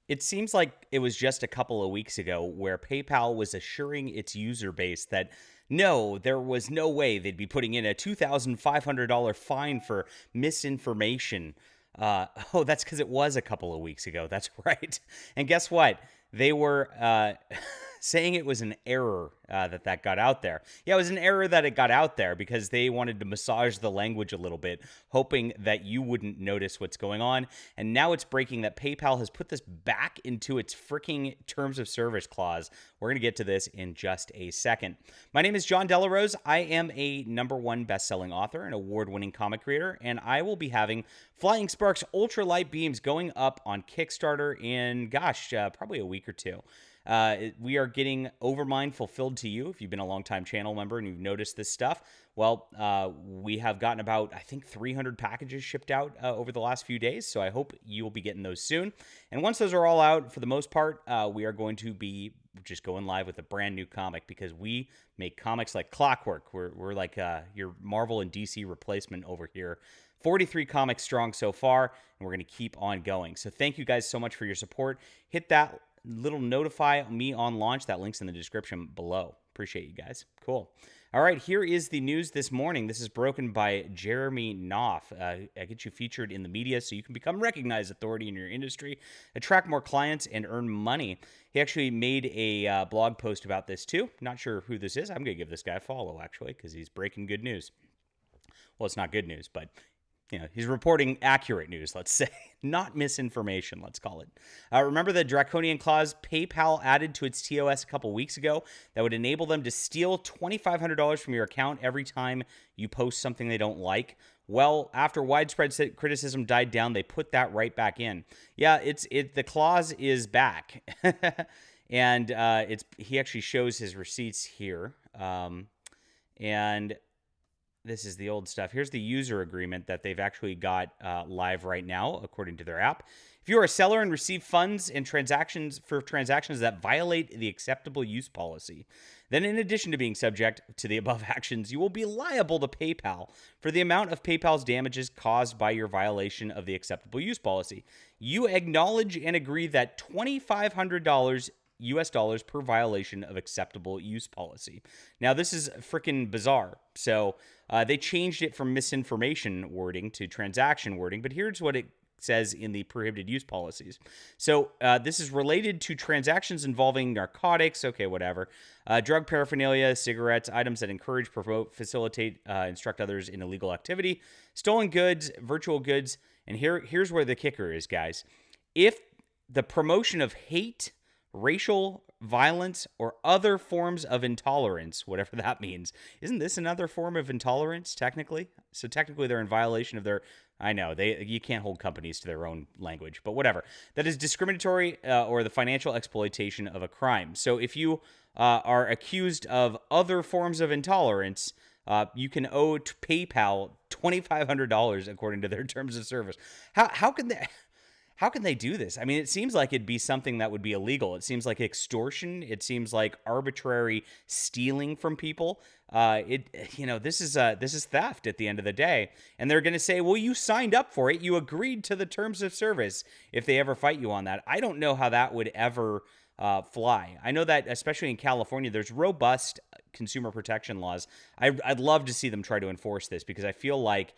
It seems like it was just a couple of weeks ago where PayPal was assuring its user base that no, there was no way they'd be putting in a $2,500 fine for misinformation. Oh, that's because it was a couple of weeks ago. That's right. And guess what? They were saying it was an error that got out there. Yeah, it was an error that it got out there because they wanted to massage the language a little bit, hoping that you wouldn't notice what's going on. And now it's breaking that PayPal has put this back into its freaking terms of service clause. We're going to get to this in just a second. My name is John Delarose. I am a #1 best-selling author and award-winning comic creator, and I will be having Flying Sparks ultralight beams going up on Kickstarter in, probably a week or two. We are getting Overmind fulfilled to you. If you've been a longtime channel member and you've noticed this stuff, well, we have gotten about, I think, 300 packages shipped out over the last few days. So I hope you will be getting those soon. And once those are all out, for the most part, we are going to be just going live with a brand new comic because we make comics like clockwork. We're like your Marvel and DC replacement over here. 43 comics strong so far, and we're going to keep on going. So thank you guys so much for your support. Hit that little notify me on launch. That link's in the description below. Appreciate you guys. Cool. All right, here is the news this morning. This is broken by Jeremy Knopf. I get you featured in the media so you can become recognized authority in your industry, attract more clients, and earn money. He actually made a blog post about this too. Not sure who this is. I'm going to give this guy a follow, actually, because he's breaking good news. Well, it's not good news, but he's reporting accurate news, let's say, not misinformation, let's call it. Remember the draconian clause PayPal added to its ToS a couple weeks ago that would enable them to steal $2,500 from your account every time you post something they don't like? Well, after widespread criticism died down, they put that right back in. Yeah, the clause is back. And he actually shows his receipts here. And this is the old stuff. Here's the user agreement that they've actually got live right now, according to their app. If you are a seller and receive funds and transactions that violate the acceptable use policy, then in addition to being subject to the above actions, you will be liable to PayPal for the amount of PayPal's damages caused by your violation of the acceptable use policy. You acknowledge and agree that $2,500 US dollars per violation of acceptable use policy. Now, this is freaking bizarre. So they changed it from misinformation wording to transaction wording, but here's what it says in the prohibited use policies. So this is related to transactions involving narcotics, okay, whatever, drug paraphernalia, cigarettes, items that encourage, promote, facilitate, instruct others in illegal activity, stolen goods, virtual goods, and here's where the kicker is, guys. If the promotion of hate, racial violence, or other forms of intolerance, whatever that means. Isn't this another form of intolerance, technically? So technically they're in violation of their... I know, you can't hold companies to their own language, but whatever. That is discriminatory or the financial exploitation of a crime. So if you are accused of other forms of intolerance, you can owe to PayPal $2,500 according to their terms of service. How can they... How can they do this? I mean, it seems like it'd be something that would be illegal. It seems like extortion. It seems like arbitrary stealing from people. This is theft at the end of the day. And they're going to say, well, you signed up for it. You agreed to the terms of service if they ever fight you on that. I don't know how that would ever fly. I know that, especially in California, there's robust consumer protection laws. I'd love to see them try to enforce this because I feel like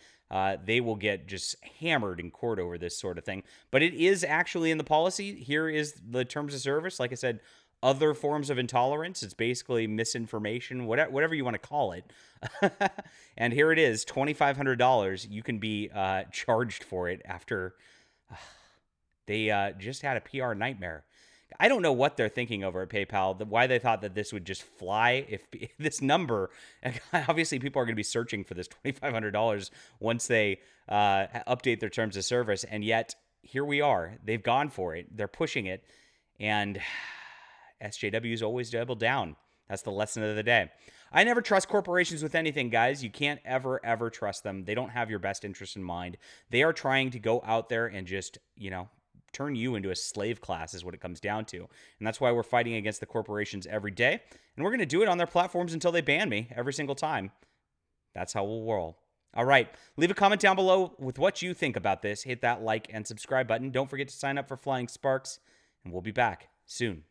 they will get just hammered in court over this sort of thing. But it is actually in the policy. Here is the terms of service. Like I said, other forms of intolerance. It's basically misinformation, whatever you want to call it. And here it is, $2,500. You can be charged for it after they just had a PR nightmare. I don't know what they're thinking over at PayPal, why they thought that this would just fly. If this number, obviously people are going to be searching for this $2,500 once they update their terms of service. And yet here we are. They've gone for it. They're pushing it. And SJW's always double down. That's the lesson of the day. I never trust corporations with anything, guys. You can't ever trust them. They don't have your best interest in mind. They are trying to go out there and just, turn you into a slave class is what it comes down to. And that's why we're fighting against the corporations every day. And we're going to do it on their platforms until they ban me every single time. That's how we'll roll. All right. Leave a comment down below with what you think about this. Hit that like and subscribe button. Don't forget to sign up for Flying Sparks. And we'll be back soon.